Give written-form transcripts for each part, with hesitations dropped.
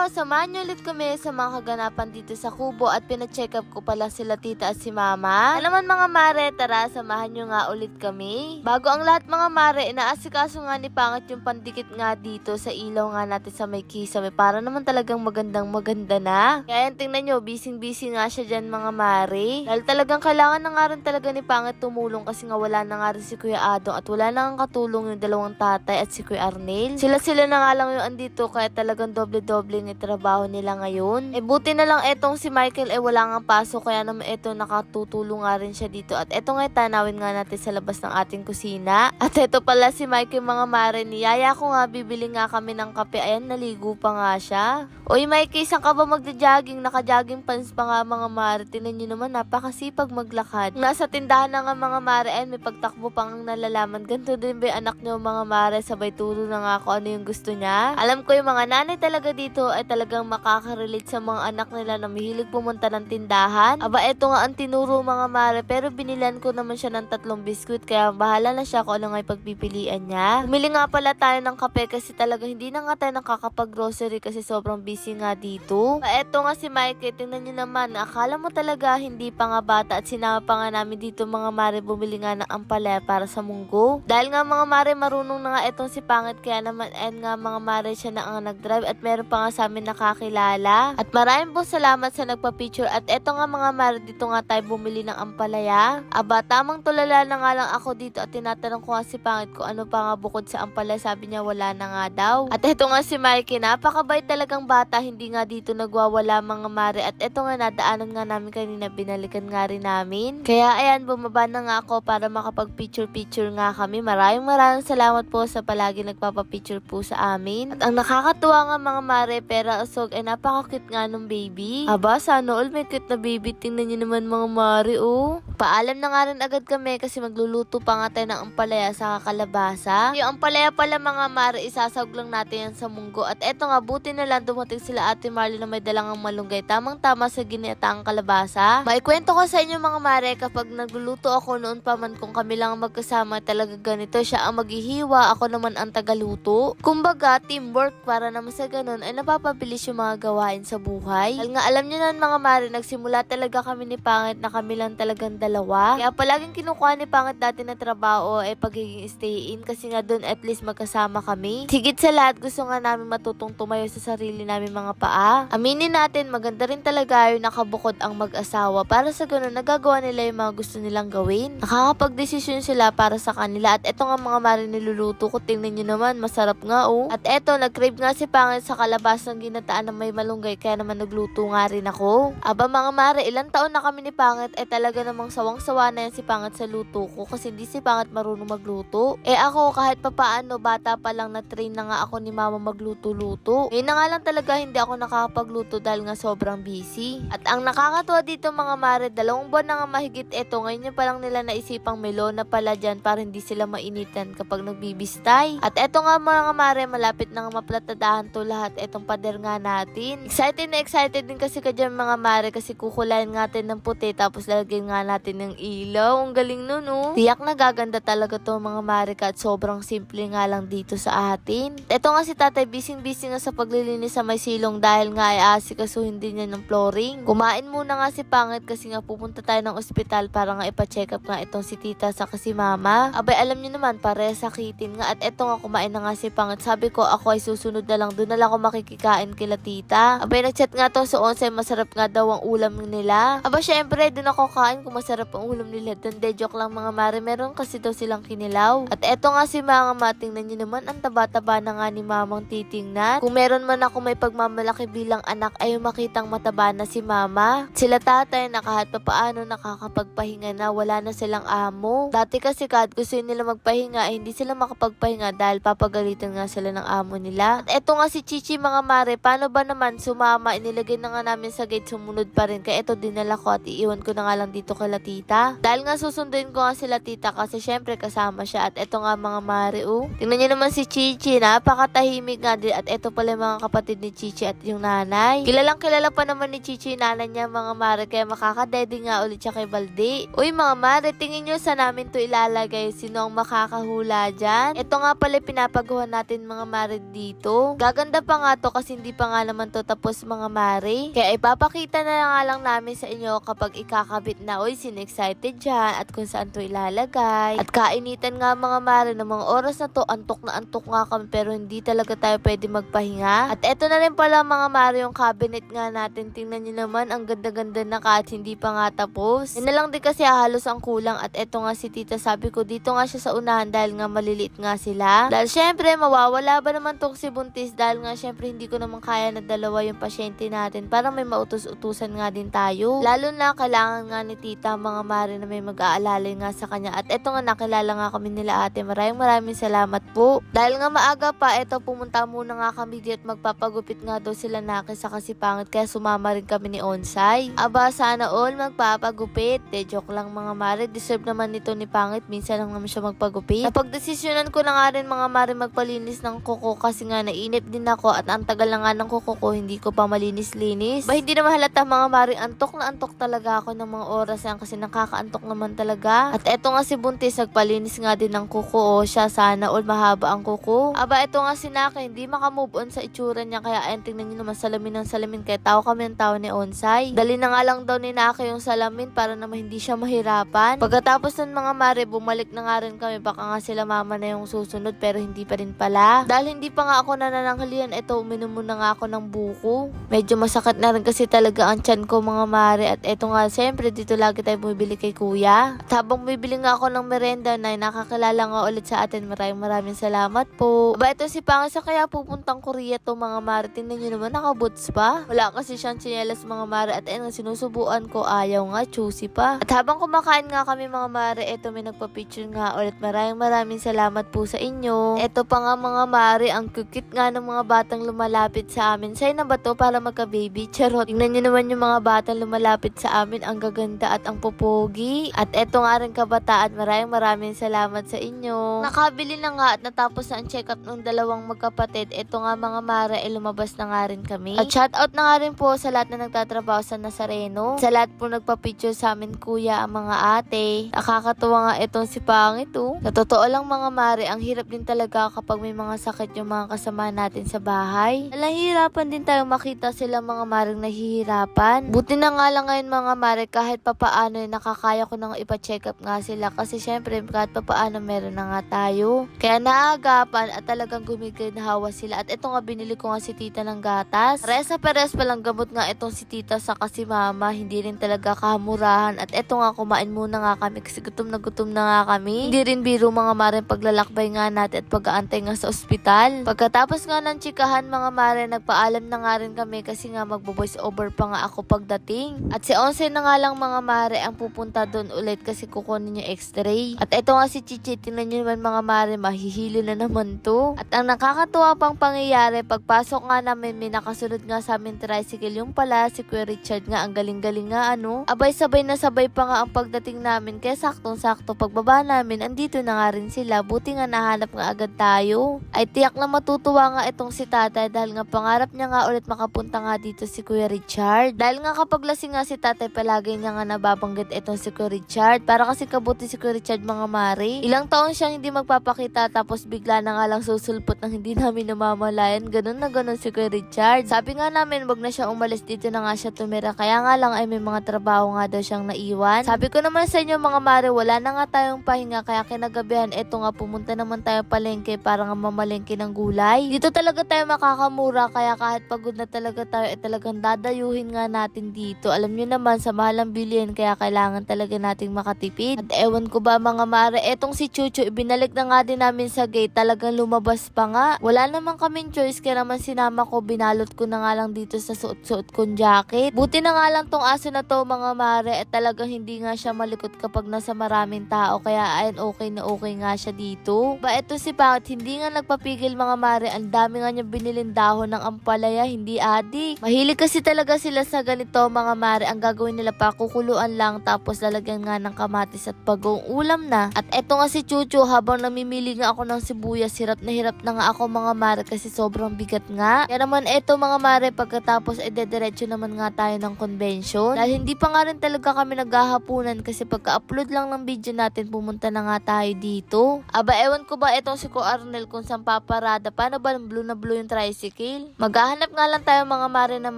araw, samahan niyo ulit kami sa mga kaganapan dito sa kubo at pina-check up ko pala sila tita at si mama. Alaman mga mare, tara samahan niyo nga ulit kami. Bago ang lahat mga mare, inaasikaso nga ni Pangit yung pandikit nga dito sa ilaw nga natin sa may kisame para naman talagang maganda na. Kaya yan, tingnan nyo, busy nga siya dyan mga mare. Dahil talagang kailangan na nga rin talaga ni Pangit tumulong kasi nga wala na nga rin si Kuya Adong at wala na nga katulong yung dalawang tatay at si Kuya Arnel. Sila na nga lang yung andito kaya talagang doble-doble ng trabaho nila ngayon. Buti na lang etong si Michael wala nga pasok kaya naman eto nakatutulong nga rin siya dito. At eto nga tanawin nga natin sa labas ng ating kusina. At eto pala si Michael mga mare, niyaya ko nga bibili nga kami ng kape. Ayan, naligo pa nga siya. Uy Mikey, saan ka ba magja-jogging? Naka-jogging pants pa nga mga mare. Tinan nyo naman, napakasipag maglakad. Nasa tindahan na nga mga mare, ayan, may pagtakbo pang nalalaman. Ganto din ba yung anak nyo mga mare? Sabay turo na nga ako ano yung gusto niya. Alam ko yung mga nanay talaga dito ay talagang makaka-relate sa mga anak nila na mahilig pumunta ng tindahan. Aba, eto nga ang tinuro mga mare, pero binilan ko naman siya ng 3 biskuit kaya bahala na siya kung ano nga pagpipilian niya. Bumili nga pala tayo ng kape kasi talaga hindi na nga tayo nakakapag-grocery kasi sobrang busy nga dito. Eto nga si Mikey, tingnan nyo naman, akala mo talaga hindi pa nga bata at sinama pa nga namin dito mga mare bumili nga ng ampalaya para sa munggo. Dahil nga mga mare, marunong na nga etong si Pangit kaya naman nga mga mare siya na ang nag-drive at meron pa nga sa amin nakakilala. At maraming po salamat sa nagpa-picture at eto nga mga mare, dito nga tayo bumili ng ampalaya. Aba, tamang tulala na nga lang ako dito at tinatanong ko nga si Pangit kung ano pa nga bukod sa ampalaya, sabi niya wala na nga daw. At eto nga si Mikey, napakabait talagang bata, hindi nga dito nagwawala mga mare at eto nga nadaanan nga namin kanina, binalikan nga rin namin. Kaya ayan, bumaba na nga ako para makapag-picture nga kami. Maraming salamat po sa palagi nagpapapicture po sa amin. At ang nakakatuwa nga mga mare, pera usog ay napaka-cute nga nung baby. Aba, sana all may cute na baby. Tingnan nyo naman mga mare, oh. Paalam na nga rin agad kami kasi magluluto pa nga tayo ng ampalaya sa kalabasa. Yung ampalaya pala mga mare, isasawag lang natin yan sa munggo. At eto nga, buti na lang dumating sila Ate Marley na may dalang malunggay. Tamang-tama sa ginataang kalabasa. Maikwento ko sa inyo mga mare, kapag nagluluto ako noon pa man kung kami lang magkasama, talaga ganito siya ang maghihiwa, ako naman ang tagaluto. Kumbaga, teamwork para naman sa ganun ay napapabilis yung mga gawain sa buhay. Dahil nga alam nyo na mga mare, nagsimula talaga kami ni Pangit na kami lang talagang dalawa. Kaya palaging kinukuha ni Pangit dati na trabaho ay pagiging stay-in kasi nga doon at least magkasama kami. Higit sa lahat, gusto nga namin matutong tumayo sa sarili namin mga paa. Aminin natin, maganda rin talaga yung nakabukod ang mag-asawa para sa ganun nagagawa nila yung mga gusto nilang gawin. Nakakapag-desisyon sila para sa kanila. At eto nga mga mare, niluluto ko, tingnan nyo naman, masarap nga oh. At eto, nag-crave nga si Pangit sa kalabasang ginataan ng may malunggay kaya naman nagluto nga rin ako. Aba mga mare, ilang taon na kami ni Pangit ay talaga namang sawang-sawa na yan si Pangit sa luto ko kasi hindi si Pangit marunong magluto. Ako kahit papaano, bata pa lang na-train na nga ako ni mama magluto-luto. Ngayon na nga lang talaga hindi ako nakakapagluto dahil nga sobrang busy. At ang nakakatuwa dito mga mare, 2 buwan na nga mahigit eto, ngayon nyo palang nila naisipang melona pala dyan para hindi sila mainitan kapag nagbibistay. At eto nga mga mare, malapit na nga maplatadahan to lahat etong pader nga natin. Excited na excited din kasi ka dyan mga mare kasi kukulayan natin ng puti tapos lalagyan nga natin ng ilaw. Ang galing nun oh. Tiyak na gaganda talaga to mga mare ka at sobrang simple nga lang dito sa atin. Eto nga si tatay, busy nga sa paglilinis sa may silong dahil nga ay asikasuhin din niya ng flooring. Kumain muna nga si Pangit kasi nga pupunta tayo ng ospital para nga ipa-check up nga itong si tita sa kasi mama. Abay, alam niyo naman, pare sakitin nga. At eto nga, kumain na nga si Pangit. Sabi ko, ako ay susunod na lang. Doon na lang ako makikikain kila tita. Abay, nagchat nga to sa 11, masarap nga daw ang ulam nila. Aba, syempre, doon ako kain kung masarap ang ulam nila. Doon, joke lang mga mare. Meron kasi daw silang kinilaw. At eto nga si mga matingnan niyo naman, ang taba-taba na nga ni mamang titingnan. Kung meron man ako may pagmamalaki bilang anak, ay makitang mataba na si mama. Sila tatay na kahit papaano nakakapagpahinga na, wala na silang amo. Dati kasi kahit gusto nila magpahinga ay hindi sila makapagpahinga dahil papagalitan nga sila ng amo nila. At eto nga si Chichi mga mare, paano ba naman sumama, inilagay na nga namin sa gate, sumunod pa rin. Kaya eto dinala ko at iiwan ko na nga lang dito kay tita. Dahil nga susunduin ko nga sila tita kasi syempre kasama siya. At eto nga mga mare, tingnan niyo naman si Chichi, napakatahimik nga din. At eto pala yung mga kapatid ni Chichi at yung nanay. Kilalang kilala pa naman ni Chichi yung nanay niya mga mare, kaya makakadedi nga ulit siya kay Baldi. Uy mga mare, tingin nyo sa namin to ilalagay, sino ang makakahula dyan? Ito nga pala pinapagawa natin mga mare dito. Gaganda pa nga to kasi hindi pa nga naman to tapos mga mare. Kaya ipapakita na nga lang namin sa inyo kapag ikakabit na. Uy, sino excited dyan at kung saan to ilalagay. At kainitan nga mga mare ng mga oras na to, antok na antok nga kami pero hindi talaga tayo pwede magpahinga. At eto na rin pala mga mare yung cabinet nga natin. Tingnan nyo naman, ang ganda-ganda na kahit hindi pa nga tapos. Yan na lang din kasi halos ang kulang. At eto nga si tita, sabi ko dito nga siya sa unahan dahil nga maliliit nga sila. Dahil syempre mawawala ba naman tong si buntis dahil nga syempre hindi ko naman kaya na dalawa yung pasyente natin para may mautos-utusan nga din tayo. Lalo na kailangan nga ni tita mga mare na may mag-aalalay nga sa kanya. At eto nga nakilala nga kami nila ate. Maraming salamat po. Dahil nga maaga pa, eto pumunta muna nga kami dito at magpapagupit nga daw sila Naki sa Kasipangit kaya sumama rin kami ni Onsay. Aba sana all magpapagupit. Joke lang mga mare, deserve naman nito ni Pangit, minsan lang naman siya magpagupit. Napagdesisyonan ko na nga rin mga mare magpalinis ng kuko kasi nga nainip din ako at ang tagal na nga ng kuko ko, hindi ko pa malinis-linis. Ba hindi naman halata mga mare, antok na antok talaga ako ng mga oras yan kasi nakakaantok naman talaga. At eto nga si Buntis, nagpalinis nga din ng kuko siya, sana all mahaba ang kuko. Aba eto nga si Naki, hindi makamove on sa itsura niya kaya ayun, tingnan niyo naman salamin ng salamin kaya tao kami ng tao ni Onsay. Dali na nga lang daw ni Naki yung salamin para naman hindi siya mahirapan. Pagkatapos ng mga mare, bumalik na nga rin kami, baka nga sila mama na yung susunod pero hindi pa rin pala. Dahil hindi pa nga ako nanananghalian, eto uminom muna nga ako ng buko. Medyo masakit na rin kasi talaga ang tiyan ko mga mare at eto nga siyempre dito lagi tayo bumibili kay kuya. At habang bumibili nga ako ng merenda na nakakilala nga ulit sa atin, maraming salamat po. Ba ito si Pangit sa kaya pupuntang Korea to mga mare, tingnan nyo naman nakaboots pa. Wala kasi siyang tsinelas mga mare at ayun, sinusubuan ko ayaw nga, choosy pa. At habang kumakain nga kami mga mare, eto may nagpa-picture nga ulit, maraming salamat po sa inyo. Eto pa nga mga mare, ang kukit nga ng mga batang lumalapit sa amin. Sa'yo na ba to para magka-baby? Charot. Tingnan nyo naman yung mga batang lumalapit sa amin, ang gaganda at ang popogi. At eto nga rin kabataan, maraming salamat sa inyo. Nakabili na nga at natapos na ang check-up ng dalawang magkapatid. Eto nga mga mare, lumabas na nga rin kami. At shoutout na nga rin po sa lahat na nagtatrabaho sa Nazareno. Sa lahat po nagpa-picture sa amin kuya, ang mga ate. Nakakatuwa nga itong si Pangit Sa totoo lang mga mare, ang hirap din talaga kapag may mga sakit yung mga kasama natin sa bahay. Nahihirapan din tayo makita sila mga mareng nahihirapan. Buti na nga lang ngayon mga mare, kahit papaano nakakaya ko nang ipa-check up nga sila kasi syempre kahit papaano meron na nga tayo. Kaya naagapan at talagang gumiginhawa sila. At ito nga binili ko nga si tita ng gatas. Pares palang gamot nga itong si tita sa kasi mama, hindi rin talaga kamurahan. At ito nga kumain muna nga kami kasi gutom na nga kami. Hindi rin biro mga mare paglalakbay nga natin at pag-aantay nga sa ospital. Pagkatapos nga ng chikahan mga mare, nagpaalam na nga rin kami kasi nga magbo-voice over pa nga ako pagdating. At si Onse na nga lang mga mare ang pupunta doon ulit kasi kukunin yung x-ray. At ito nga si Chichi, tingnan nyo naman mga mare, mahihilo na naman to. At ang nakakatuwa pang pangyayari, pagpasok nga namin, may nakasunod nga sa amin tricycle, yung pala si Kuya Richard nga, ang galing-galing nga Abay sabay na sabay pa nga ang pagdating namin kaya saktong-sakto pagbaba namin, andito na nga rin sila. Buti nga nahanap nga agad tayo. Ay tiyak na matutuwa nga itong si tatay dahil nga pangarap niya nga ulit makapunta nga dito si Kuya Richard. Dahil nga kapag lasing nga si tatay, palagi niya nga nababanggit itong si Kuya Richard. Para kasi kabuti si Kuya Richard mga mare. Ilang taon siyang hindi magpapakita tapos bigla na nga lang susulpot ng hindi namin namamalayan. Ganun na ganun si Kuya Richard. Sabi nga namin wag na siya umalis, dito na nga siya tumira. Kaya nga lang ay may mga trabaho nga daw siyang naiwan. Sabi ko naman sa inyo mga mare, wala na nga tayong pahinga kaya kinagabihan eto nga pumunta naman tayo palengke para nga mamalengke ng gulay. Dito talaga tayo makakamura kaya kahit pagod na talaga tayo talagang dadayuhin nga natin dito. Alam nyo naman sa mahalang bilihan kaya kailangan talaga nating makatipid. At ewan ko ba mga mare, etong si Chucho ibinalik na nga din namin sa gate, talagang lumabas pa nga. Wala naman kaming choice kaya naman sinama ko, binalot ko na nga lang dito sa suot-suot kong jacket. Buti na nga lang tong aso na to mga mare at talagang hindi nga siya malikot kapag nasa maraming tao kaya ayun okay nga siya dito. Ba eto si Pangit hindi nga nagpapigil mga mare, ang dami nga niya binilin dahon ng ampalaya, hindi adik. Mahilig kasi talaga sila sa ganito mga mare, ang gagawin nila pa kukuluan lang lang tapos lalagyan nga ng kamatis at bagong ulam na. At eto nga si Chuchu, habang namimili nga ako ng sibuyas, hirap na nga ako mga mare kasi sobrang bigat nga. Kaya naman eto mga mare, pagkatapos dediretso naman nga tayo ng convention. Dahil hindi pa nga rin talaga kami naghahapunan kasi pagka-upload lang ng video natin, pumunta na nga tayo dito. Aba, ewan ko ba etong si Ko Arnel kung saan paparada. Paano ba blue na blue yung tricycle? Maghahanap nga lang tayo mga mare ng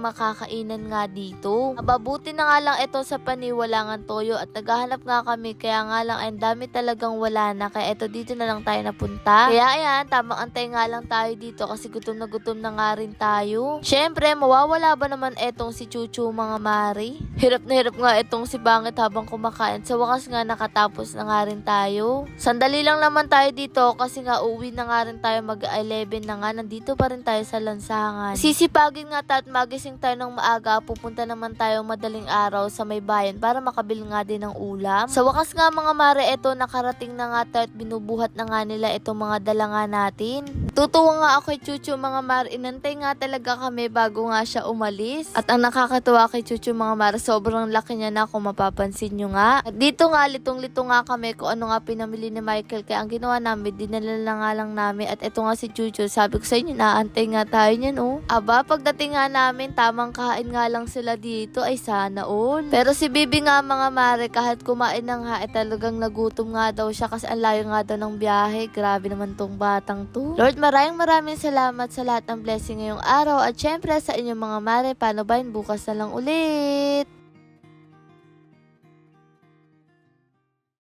makakainan nga dito. Aba, buti na nga lang eto sa paniwalangan toyo at naghahanap nga kami, kaya nga lang ay ang dami talagang wala na, kaya eto dito na lang tayo napunta. Kaya ayan, tamang antay nga lang tayo dito kasi gutom na nga rin tayo. Syempre, mawawala ba naman etong si Chuchu mga mare? Hirap na hirap nga etong si Bangit habang kumakain. Sa wakas nga nakatapos na nga rin tayo. Sandali lang naman tayo dito kasi nga uwi na nga rin tayo, mag-11 na nga. Nandito pa rin tayo sa lansangan. Sisipagin nga tayo at magising tayo ng maaga. Pupunta naman tayo madaling araw sa may bayan para makabili nga din ng ulam. Sa wakas nga mga mare, eto nakarating na nga tayo at binubuhat na nga nila itong mga dala nga natin. Tutuwa nga ako kay Chuchu mga mare. Inantay nga talaga kami bago nga siya umalis. At ang nakakatuwa kay Chuchu mga mare, sobrang laki niya na kung mapapansin nyo nga. At dito nga, litong-lito nga kami kung ano nga pinamili ni Michael. Kaya ang ginawa namin, dinala na nga lang namin. At ito nga si Chuchu, sabi ko sa inyo, naantay nga tayo niyan oh. Aba, pagdating nga namin, tamang kain nga lang sila dito, ay sana all. Pero si Bibi nga mga mare, kahit kumain na nga, talagang nagutom nga daw siya kasi ang layo nga daw ng biyahe. Grabe naman tong batang to. Lord, maraming salamat sa lahat ng blessing ngayong araw. At syempre sa inyong mga mare, paano ba yun? Bukas na lang ulit.